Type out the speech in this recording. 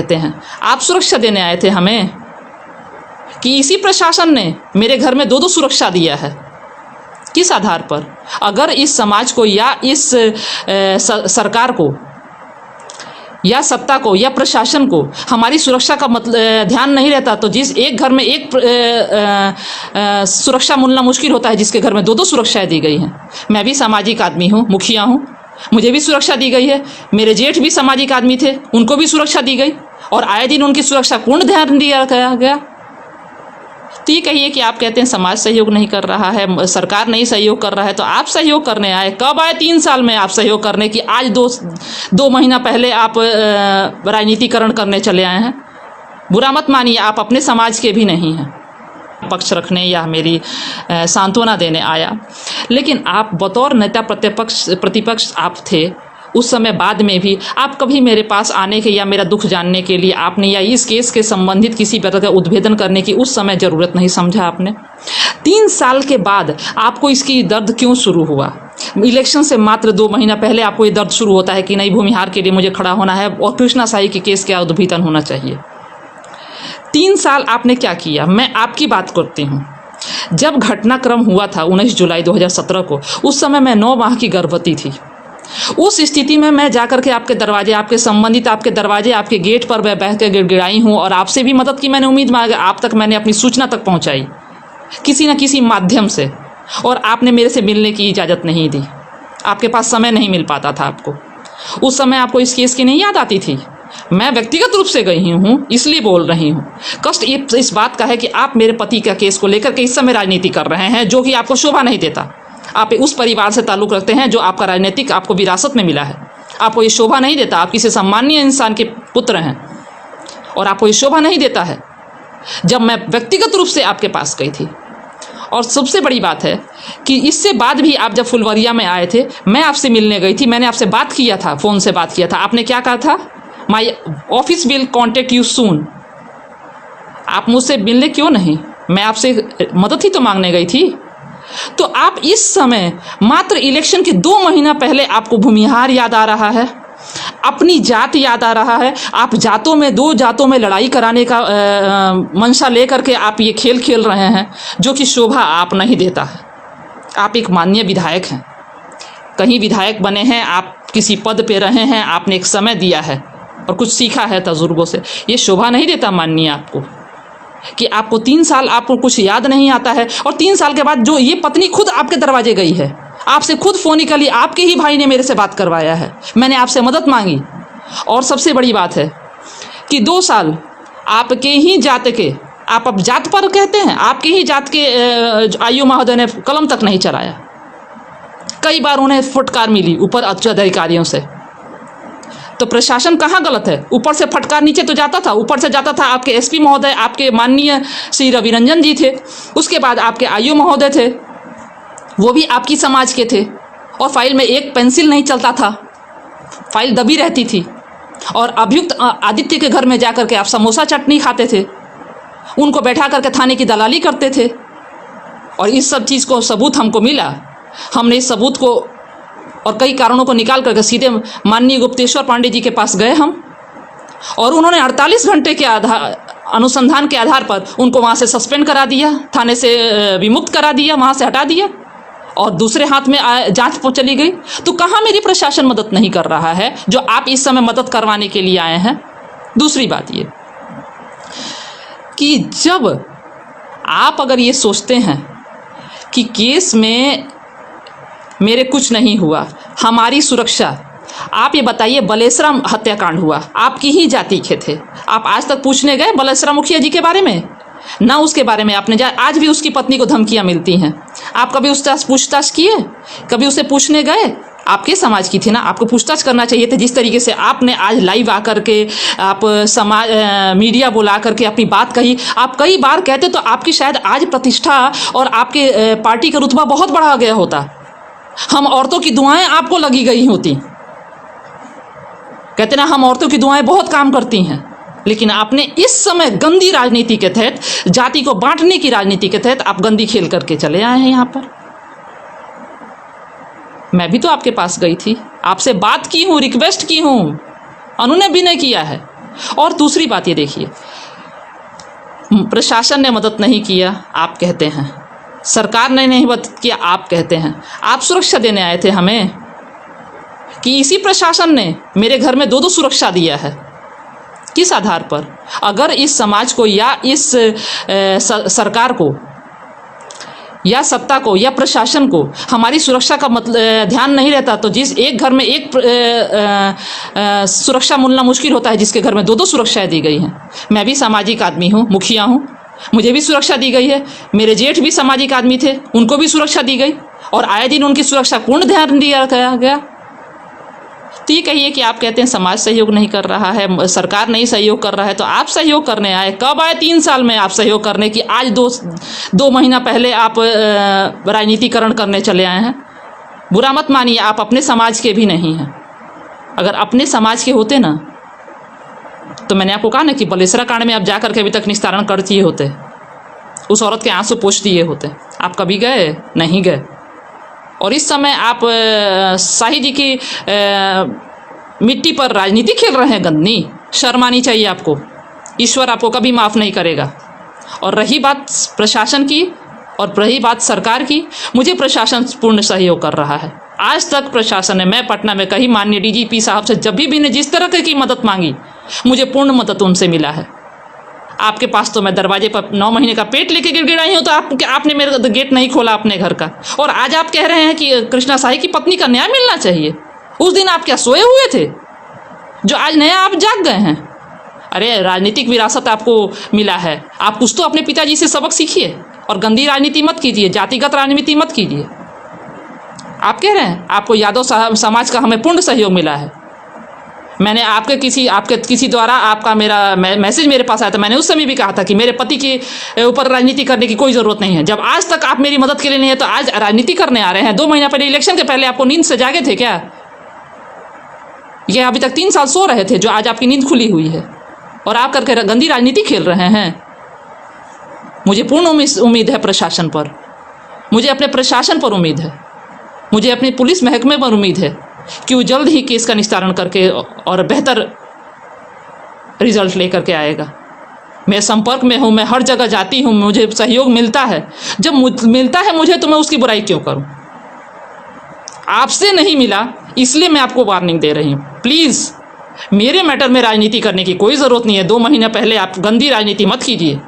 कहते हैं? आप सुरक्षा देने आए थे हमें, कि इसी प्रशासन ने मेरे घर में 2-2 सुरक्षा दिया है? किस आधार पर? अगर इस समाज को या इस सरकार को या सत्ता को या प्रशासन को हमारी सुरक्षा का ध्यान नहीं रहता, तो जिस एक घर में एक सुरक्षा मिलना मुश्किल होता है, जिसके घर में 2-2 सुरक्षाएं दी गई हैं। मैं भी सामाजिक आदमी हूँ, मुखिया हूँ, मुझे भी सुरक्षा दी गई है। मेरे जेठ भी सामाजिक आदमी थे, उनको भी सुरक्षा दी गई और आए दिन उनकी सुरक्षा पूर्ण ध्यान दिया गया। तो ये कहिए कि आप कहते हैं समाज सहयोग नहीं कर रहा है, सरकार नहीं सहयोग कर रहा है, तो आप सहयोग करने आए कब आए? 3 साल में आप सहयोग करने की, आज 2 महीना पहले आप राजनीतिकरण करने चले आए हैं। बुरा मत मानिए, आप अपने समाज के भी नहीं हैं। पक्ष रखने या मेरी सांत्वना देने आया, लेकिन आप बतौर नेता प्रतिपक्ष आप थे उस समय, बाद में भी आप कभी मेरे पास आने के या मेरा दुख जानने के लिए आपने या इस केस के संबंधित किसी प्रकार का उद्भेदन करने की उस समय ज़रूरत नहीं समझा आपने। 3 साल के बाद आपको इसकी दर्द क्यों शुरू हुआ? इलेक्शन से मात्र 2 महीना पहले आपको ये दर्द शुरू होता है कि नहीं, भूमिहार के लिए मुझे खड़ा होना है और कृष्णा शाही के केस का उद्भेदन होना चाहिए। 3 साल आपने क्या किया? मैं आपकी बात करती हूँ। जब घटनाक्रम हुआ था 19 जुलाई 2017 को, उस समय मैं 9 माह की गर्भवती थी। उस स्थिति में मैं जाकर के आपके दरवाजे, आपके संबंधित आपके दरवाजे, आपके गेट पर मैं बैठ कर गिड़गिड़ाई हूँ और आपसे भी मदद की मैंने उम्मीद मांगी। आप तक मैंने अपनी सूचना तक पहुँचाई किसी न किसी माध्यम से, और आपने मेरे से मिलने की इजाज़त नहीं दी। आपके पास समय नहीं मिल पाता था आपको। उस समय आपको इस केस की नहीं याद आती थी। मैं व्यक्तिगत रूप से गई हूँ, इसलिए बोल रही हूँ। कष्ट इस बात का है कि आप मेरे पति का केस को लेकर के इस समय राजनीति कर रहे हैं, जो कि आपको शोभा नहीं देता। आप उस परिवार से ताल्लुक़ रखते हैं जो आपका राजनीतिक आपको विरासत में मिला है। आपको ये शोभा नहीं देता। आप किसी सम्मानीय इंसान के पुत्र हैं और आपको ये शोभा नहीं देता है। जब मैं व्यक्तिगत रूप से आपके पास गई थी, और सबसे बड़ी बात है कि इससे बाद भी आप जब फुलवरिया में आए थे, मैं आपसे मिलने गई थी, मैंने आपसे बात किया था, फ़ोन से बात किया था। आपने क्या कहा था? My office will contact you soon. आप मुझसे मिलने क्यों नहीं? मैं आपसे मदद ही तो मांगने गई थी। तो आप इस समय मात्र इलेक्शन के 2 महीना पहले आपको भूमिहार याद आ रहा है, अपनी जात याद आ रहा है। आप जातों में, 2 जातों में लड़ाई कराने का मंशा लेकर के आप ये खेल खेल रहे हैं, जो कि शोभा आप नहीं देता है। आप एक माननीय विधायक हैं, कहीं विधायक बने हैं, आप किसी पद पे रहे हैं, आपने एक समय दिया है और कुछ सीखा है तजुर्बों से। ये शोभा नहीं देता माननीय आपको, कि आपको 3 साल आपको कुछ याद नहीं आता है। और 3 साल के बाद जो ये पत्नी खुद आपके दरवाजे गई है, आपसे खुद फोनिकली, आपके ही भाई ने मेरे से बात करवाया है, मैंने आपसे मदद मांगी। और सबसे बड़ी बात है कि 2 साल आपके ही जात के, आप अब जात पर कहते हैं, आपके ही जात के आयु महोदय ने कलम तक नहीं चलाया। कई बार उन्हें फटकार मिली ऊपर उच्च अधिकारियों से। तो प्रशासन कहाँ गलत है? ऊपर से फटकार नीचे तो जाता था, ऊपर से जाता था आपके एसपी महोदय, आपके माननीय श्री रवि रंजन जी थे, उसके बाद आपके आयु महोदय थे, वो भी आपकी समाज के थे। और फाइल में एक पेंसिल नहीं चलता था, फाइल दबी रहती थी। और अभियुक्त आदित्य के घर में जाकर के आप समोसा चटनी खाते थे, उनको बैठा करके थाने की दलाली करते थे। और इस सब चीज़ को सबूत हमको मिला। हमने इस सबूत को और कई कारणों को निकाल करके सीधे माननीय गुप्तेश्वर पांडे जी के पास गए हम, और उन्होंने 48 घंटे के अनुसंधान के आधार पर उनको वहाँ से सस्पेंड करा दिया, थाने से विमुक्त करा दिया, वहाँ से हटा दिया, और दूसरे हाथ में जांच चली गई। तो कहाँ मेरी प्रशासन मदद नहीं कर रहा है, जो आप इस समय मदद करवाने के लिए आए हैं? दूसरी बात ये कि जब आप अगर ये सोचते हैं कि केस में मेरे कुछ नहीं हुआ, हमारी सुरक्षा, आप ये बताइए, बलेसरा हत्याकांड हुआ, आपकी ही जाति के थे, आप आज तक पूछने गए बलेसरा मुखिया जी के बारे में? ना उसके बारे में आपने आज भी उसकी पत्नी को धमकियां मिलती हैं। आप कभी उससे पूछताछ किए? कभी उसे पूछने गए? आपके समाज की थी ना, आपको पूछताछ करना चाहिए था। जिस तरीके से आपने आज लाइव आकर के आप मीडिया बुला करके अपनी बात कही, आप कई बार कहते तो आपकी शायद आज प्रतिष्ठा और आपके पार्टी का रुतबा बहुत बढ़ा गया होता। हम औरतों की दुआएं आपको लगी गई होती। कहते ना, हम औरतों की दुआएं बहुत काम करती हैं। लेकिन आपने इस समय गंदी राजनीति के तहत, जाति को बांटने की राजनीति के तहत आप गंदी खेल करके चले आए हैं यहाँ पर। मैं भी तो आपके पास गई थी, आपसे बात की हूँ, रिक्वेस्ट की हूँ, अनुनय विनय किया है। और दूसरी बात ये देखिए, प्रशासन ने मदद नहीं किया आप कहते हैं, सरकार ने नहीं मदद किया आप कहते हैं। आप सुरक्षा देने आए थे हमें कि इसी प्रशासन ने मेरे घर में 2-2 सुरक्षा दिया है? किस आधार पर? अगर इस समाज को या इस सरकार को या सत्ता को या प्रशासन को हमारी सुरक्षा का ध्यान नहीं रहता, तो जिस एक घर में एक सुरक्षा मिलना मुश्किल होता है, जिसके घर में 2-2 सुरक्षाएं दी गई हैं। मैं भी सामाजिक आदमी हूँ, मुखिया हूँ, मुझे भी सुरक्षा दी गई है। मेरे जेठ भी सामाजिक आदमी थे, उनको भी सुरक्षा दी गई और आए दिन उनकी सुरक्षा पूर्ण ध्यान दिया गया। तो ये कहिए कि आप कहते हैं समाज सहयोग नहीं कर रहा है, सरकार नहीं सहयोग कर रहा है, तो आप सहयोग करने आए कब आए? 3 साल में आप सहयोग करने की, आज 2 महीना पहले आप राजनीतिकरण करने चले आए हैं। बुरा मत मानिए, आप अपने समाज के भी नहीं हैं। अगर अपने समाज के होते ना, तो मैंने आपको कहा ना कि बलेसरा कांड में आप जा करके अभी तक निस्तारण कर दिए होते, उस औरत के आंसू पोंछ दिए होते। आप कभी गए? नहीं गए। और इस समय आप शाही जी की मिट्टी पर राजनीति खेल रहे हैं। गंदनी, शर्म आनी चाहिए आपको। ईश्वर आपको कभी माफ़ नहीं करेगा। और रही बात प्रशासन की और रही बात सरकार की, मुझे प्रशासन पूर्ण सहयोग कर रहा है। आज तक प्रशासन ने, मैं पटना में कहीं माननीय डीजीपी साहब से जब भी ने जिस तरह की मदद मांगी, मुझे पूर्ण मदद उनसे मिला है। आपके पास तो मैं दरवाजे पर 9 महीने का पेट लेके गिड़गिड़ाई हूँ, तो आपने मेरा गेट नहीं खोला अपने घर का। और आज आप कह रहे हैं कि कृष्णा शाही की पत्नी का न्याय मिलना चाहिए। उस दिन आप क्या सोए हुए थे, जो आज नया आप जाग गए हैं? अरे राजनीतिक विरासत आपको मिला है, आप कुछ तो अपने पिताजी से सबक सीखिए और गंदी राजनीति मत कीजिए, जातिगत राजनीति मत कीजिए। आप कह रहे हैं आपको यादव समाज का हमें पूर्ण सहयोग मिला है। मैंने आपके किसी द्वारा आपका मेरा मैसेज मेरे पास आया था, मैंने उस समय भी कहा था कि मेरे पति के ऊपर राजनीति करने की कोई ज़रूरत नहीं है। जब आज तक आप मेरी मदद के लिए नहीं है, तो आज राजनीति करने आ रहे हैं। 2 महीना पहले, इलेक्शन के पहले आपको नींद से जागे थे क्या? ये अभी तक 3 साल सो रहे थे, जो आज आपकी नींद खुली हुई है और आप करके गंदी राजनीति खेल रहे हैं। मुझे पूर्ण उम्मीद है प्रशासन पर, मुझे अपने प्रशासन पर उम्मीद है, मुझे अपने पुलिस महकमे पर उम्मीद है कि वो जल्द ही केस का निस्तारण करके और बेहतर रिजल्ट लेकर के आएगा। मैं संपर्क में हूँ, मैं हर जगह जाती हूँ, मुझे सहयोग मिलता है। जब मिलता है मुझे, तो मैं उसकी बुराई क्यों करूँ? आपसे नहीं मिला, इसलिए मैं आपको वार्निंग दे रही हूँ। प्लीज़ मेरे मैटर में राजनीति करने की कोई ज़रूरत नहीं है। 2 महीना पहले आप गंदी राजनीति मत कीजिए।